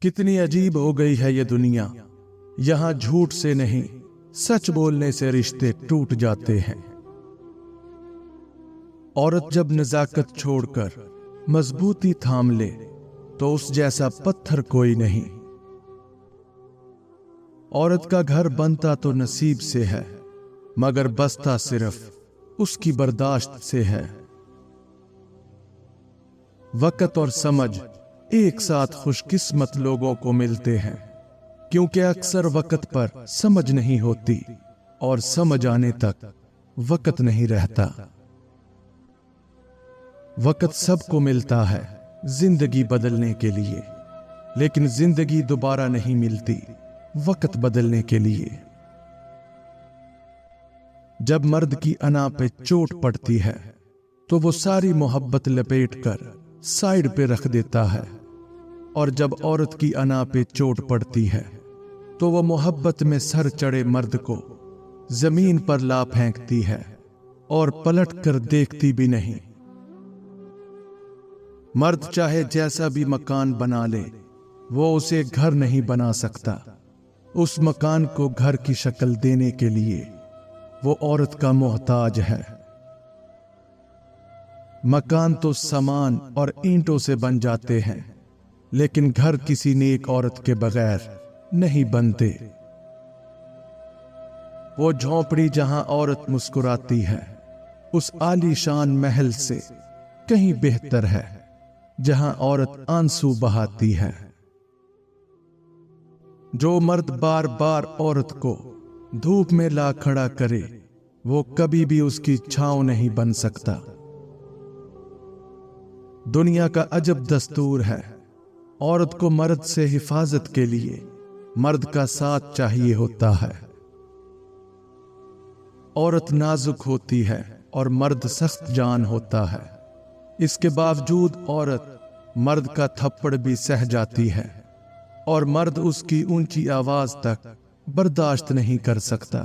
कितनी अजीब हो गई है ये दुनिया, यहां झूठ से नहीं सच बोलने से रिश्ते टूट जाते हैं। औरत जब नजाकत छोड़कर मजबूती थाम ले तो उस जैसा पत्थर कोई नहीं। औरत का घर बनता तो नसीब से है, मगर बसता सिर्फ उसकी बर्दाश्त से है। वक़्त और समझ एक साथ खुशकिस्मत लोगों को मिलते हैं, क्योंकि अक्सर वक़्त पर समझ नहीं होती और समझ आने तक वक़्त नहीं रहता। वक़्त सबको मिलता है जिंदगी बदलने के लिए, लेकिन जिंदगी दोबारा नहीं मिलती वक़्त बदलने के लिए। जब मर्द की अना पे चोट पड़ती है तो वो सारी मोहब्बत लपेट कर साइड पे रख देता है, और जब औरत की अना पे चोट पड़ती है तो वो मोहब्बत में सर चढ़े मर्द को जमीन पर ला फेंकती है और पलट कर देखती भी नहीं। मर्द चाहे जैसा भी मकान बना ले, वो उसे घर नहीं बना सकता। उस मकान को घर की शक्ल देने के लिए वो औरत का मोहताज है। मकान तो सामान और ईंटों से बन जाते हैं, लेकिन घर किसी नेक औरत के बगैर नहीं बनते। वो झोंपड़ी जहां औरत मुस्कुराती है उस आलीशान महल से कहीं बेहतर है जहां औरत आंसू बहाती है। जो मर्द बार बार औरत को धूप में ला खड़ा करे, वो कभी भी उसकी छांव नहीं बन सकता। दुनिया का अजब दस्तूर है, औरत को मर्द से हिफाजत के लिए मर्द का साथ चाहिए होता है। औरत नाजुक होती है और मर्द सख्त जान होता है। इसके बावजूद औरत मर्द का थप्पड़ भी सह जाती है और मर्द उसकी ऊंची आवाज तक बर्दाश्त नहीं कर सकता।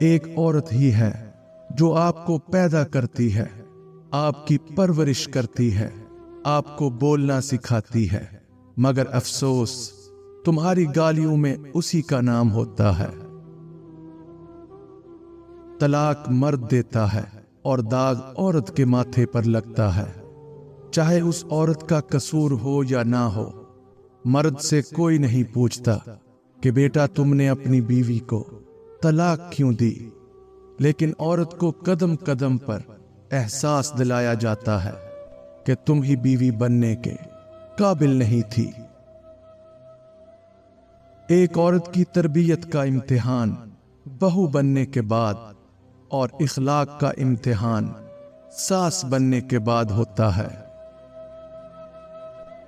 एक औरत ही है जो आपको पैदा करती है, आपकी परवरिश करती है, आपको बोलना सिखाती है, मगर अफसोस तुम्हारी गालियों में उसी का नाम होता है। तलाक मर्द देता है और दाग औरत के माथे पर लगता है। चाहे उस औरत का कसूर हो या ना हो, मर्द से कोई नहीं पूछता कि बेटा तुमने अपनी बीवी को तलाक क्यों दी, लेकिन औरत को कदम कदम पर एहसास दिलाया जाता है कि तुम ही बीवी बनने के काबिल नहीं थी। एक औरत की तरबियत का इम्तिहान बहू बनने के बाद और इखलाक का इम्तिहान सास बनने के बाद होता है।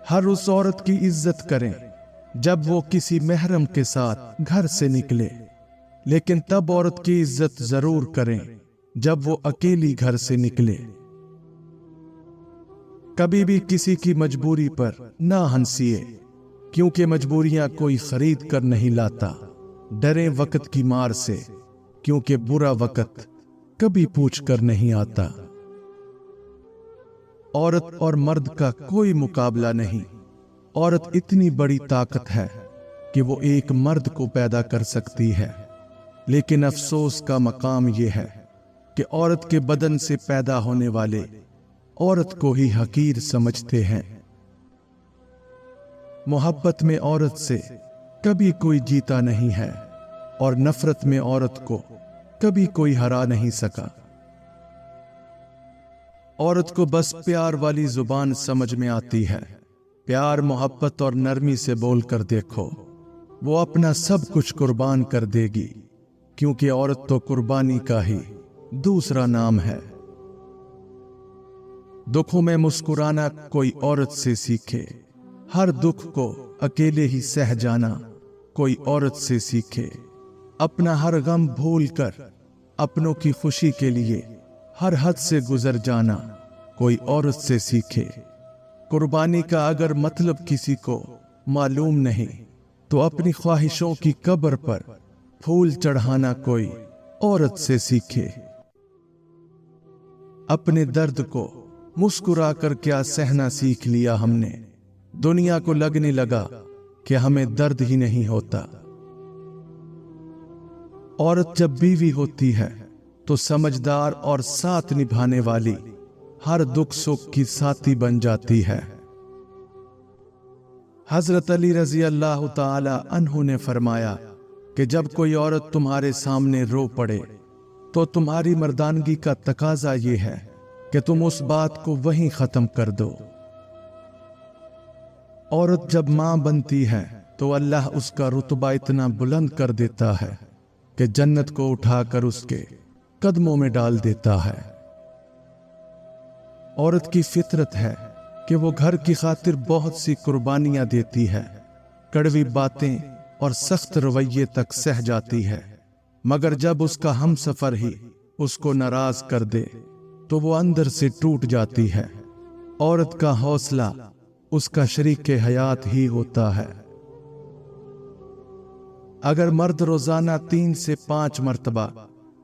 हर उस औरत की इज्जत करें जब वो किसी महरम के साथ घर से निकले, लेकिन तब औरत की इज्जत जरूर करें जब वो अकेली घर से निकले। कभी भी किसी की मजबूरी पर ना हंसिए, क्योंकि मजबूरियां कोई खरीद कर नहीं लाता। डरे वक्त की मार से, क्योंकि बुरा वक्त कभी पूछ कर नहीं आता। औरत और मर्द का कोई मुकाबला नहीं। औरत इतनी बड़ी ताकत है कि वो एक मर्द को पैदा कर सकती है, लेकिन अफसोस का मकाम यह है कि औरत के बदन से पैदा होने वाले औरत को ही हकीर समझते हैं। मोहब्बत में औरत से कभी कोई जीता नहीं है और नफरत में औरत को कभी कोई हरा नहीं सका। औरत को बस प्यार वाली जुबान समझ में आती है। प्यार, मोहब्बत और नरमी से बोलकर देखो, वो अपना सब कुछ कुर्बान कर देगी, क्योंकि औरत तो कुर्बानी का ही दूसरा नाम है। दुखों में मुस्कुराना कोई औरत से सीखे, हर दुख को अकेले ही सह जाना कोई औरत से सीखे। अपना हर गम भूल कर अपनों की खुशी के लिए हर हद से गुजर जाना कोई औरत से सीखे। कुर्बानी का अगर मतलब किसी को मालूम नहीं, तो अपनी ख्वाहिशों की कब्र पर फूल चढ़ाना कोई औरत से सीखे। अपने दर्द को मुस्कुरा कर क्या सहना सीख लिया हमने, दुनिया को लगने लगा कि हमें दर्द ही नहीं होता। औरत जब बीवी होती है तो समझदार और साथ निभाने वाली, हर दुख सुख की साथी बन जाती है। हजरत अली रजी अल्लाह ताला अन्हु ने फरमाया कि जब कोई औरत तुम्हारे सामने रो पड़े तो तुम्हारी मर्दानगी का तकाजा ये है कि तुम उस बात को वहीं खत्म कर दो। औरत जब मां बनती है तो अल्लाह उसका रुतबा इतना बुलंद कर देता है कि जन्नत को उठाकर उसके कदमों में डाल देता है। औरत की फितरत है कि वो घर की खातिर बहुत सी कुर्बानियां देती है, कड़वी बातें और सख्त रवैये तक सह जाती है, मगर जब उसका हमसफर ही उसको नाराज कर दे तो वो अंदर से टूट जाती है। औरत का हौसला उसका शरीके हयात ही होता है। अगर मर्द रोजाना 3 से 5 मर्तबा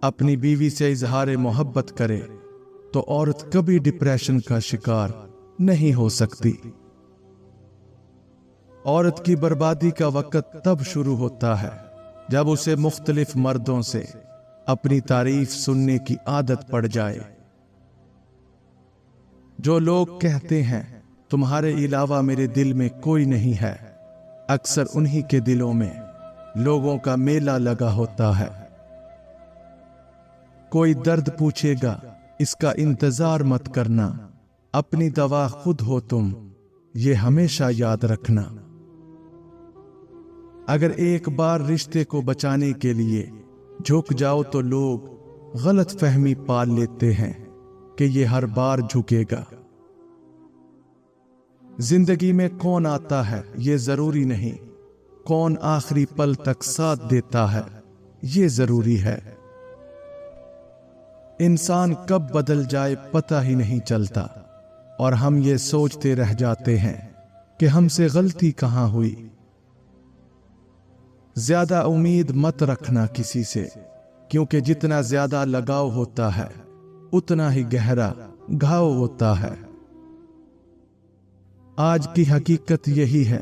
अपनी बीवी से इजहार मोहब्बत करे तो औरत कभी डिप्रेशन का शिकार नहीं हो सकती। औरत की बर्बादी का वक्त तब शुरू होता है जब उसे मुख्तलिफ मर्दों से अपनी तारीफ सुनने की आदत पड़ जाए। जो लोग कहते हैं तुम्हारे अलावा मेरे दिल में कोई नहीं है, अक्सर उन्हीं के दिलों में लोगों का मेला लगा होता है। कोई दर्द पूछेगा, इसका इंतजार मत करना, अपनी दवा खुद हो तुम, ये हमेशा याद रखना। अगर एक बार रिश्ते को बचाने के लिए झुक जाओ तो लोग गलत फहमी पाल लेते हैं कि ये हर बार झुकेगा। जिंदगी में कौन आता है ये जरूरी नहीं, कौन आखिरी पल तक साथ देता है ये जरूरी है। इंसान कब बदल जाए पता ही नहीं चलता और हम ये सोचते रह जाते हैं कि हमसे गलती कहां हुई। ज्यादा उम्मीद मत रखना किसी से, क्योंकि जितना ज्यादा लगाव होता है उतना ही गहरा घाव होता है। आज की हकीकत यही है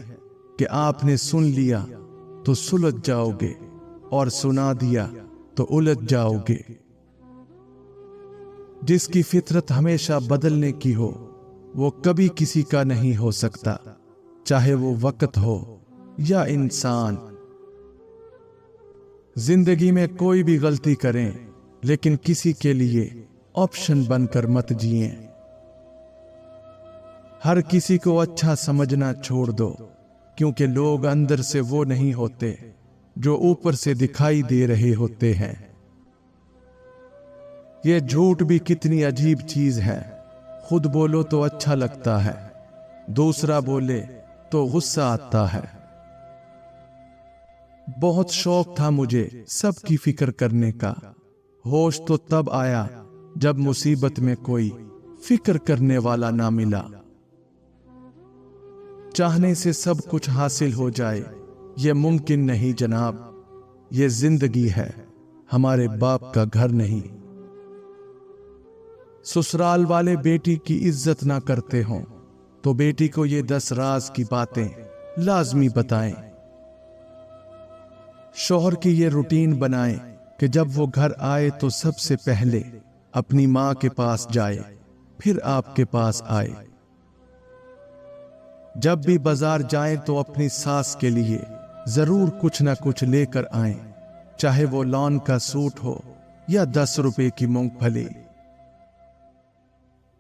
कि आपने सुन लिया तो सुलझ जाओगे और सुना दिया तो उलझ जाओगे। जिसकी फितरत हमेशा बदलने की हो वो कभी किसी का नहीं हो सकता, चाहे वो वक्त हो या इंसान। जिंदगी में कोई भी गलती करें लेकिन किसी के लिए ऑप्शन बनकर मत जिएं। हर किसी को अच्छा समझना छोड़ दो, क्योंकि लोग अंदर से वो नहीं होते जो ऊपर से दिखाई दे रहे होते हैं। ये झूठ भी कितनी अजीब चीज है, खुद बोलो तो अच्छा लगता है, दूसरा बोले तो गुस्सा आता है। बहुत शौक था मुझे सबकी फिक्र करने का, होश तो तब आया जब मुसीबत में कोई फिक्र करने वाला ना मिला। चाहने से सब कुछ हासिल हो जाए ये मुमकिन नहीं जनाब, ये जिंदगी है, हमारे बाप का घर नहीं। ससुराल वाले बेटी की इज्जत ना करते हों तो बेटी को ये 10 राज की बातें लाजमी बताएं। शौहर की ये रूटीन बनाएं कि जब वो घर आए तो सबसे पहले अपनी मां के पास जाए, फिर आपके पास आए। जब भी बाजार जाएं तो अपनी सास के लिए जरूर कुछ ना कुछ लेकर आएं, चाहे वो लॉन का सूट हो या 10 रुपए की मूंगफली।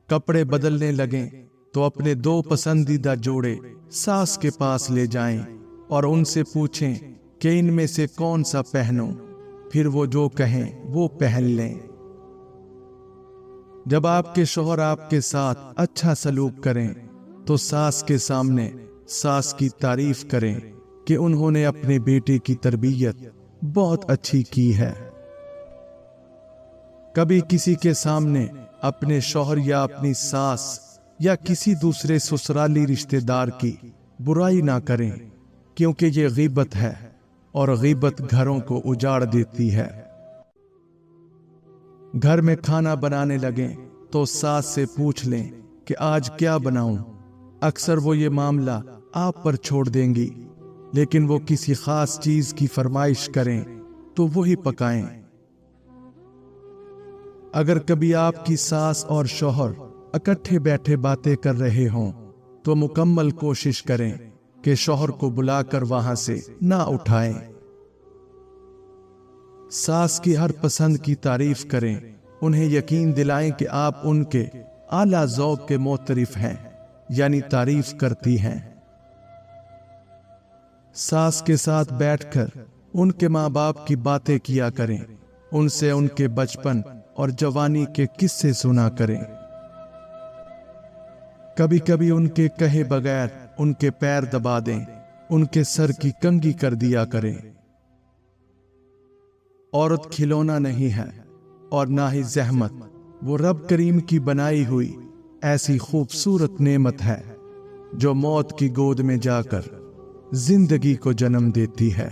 कपड़े बदलने लगें तो अपने 2 पसंदीदा जोड़े सास के पास ले जाएं और उनसे पूछें कि इनमें से कौन सा पहनूं, फिर वो जो कहें वो पहन लें। जब आपके शौहर आपके साथ अच्छा सलूक करें तो सास के सामने सास की तारीफ करें कि उन्होंने अपने बेटे की तरबियत बहुत अच्छी की है। कभी किसी के सामने अपने शौहर या अपनी सास या किसी दूसरे ससुराली रिश्तेदार की बुराई ना करें, क्योंकि ये गीबत है और गीबत घरों को उजाड़ देती है। घर में खाना बनाने लगें तो सास से पूछ लें कि आज क्या बनाऊं। अक्सर वो ये मामला आप पर छोड़ देंगी, लेकिन वो किसी खास चीज की फरमाइश करें तो वही पकाएं। अगर कभी आपकी सास और शौहर इकट्ठे बैठे बातें कर रहे हों तो मुकम्मल कोशिश करें कि शौहर को बुलाकर वहां से ना उठाएं। सास की हर पसंद की तारीफ करें, उन्हें यकीन दिलाएं कि आप उनके आला ज़ौक़ के मोतरिफ हैं, यानी तारीफ करती हैं। सास के साथ बैठकर उनके माँ बाप की बातें किया करें, उनसे उनके बचपन और जवानी के किस्से सुना करें। कभी कभी उनके कहे बगैर उनके पैर दबा दें, उनके सर की कंघी कर दिया करें। औरत खिलौना नहीं है और ना ही ज़हमत, वो रब करीम की बनाई हुई ऐसी खूबसूरत नेमत है जो मौत की गोद में जाकर जिंदगी को जन्म देती है।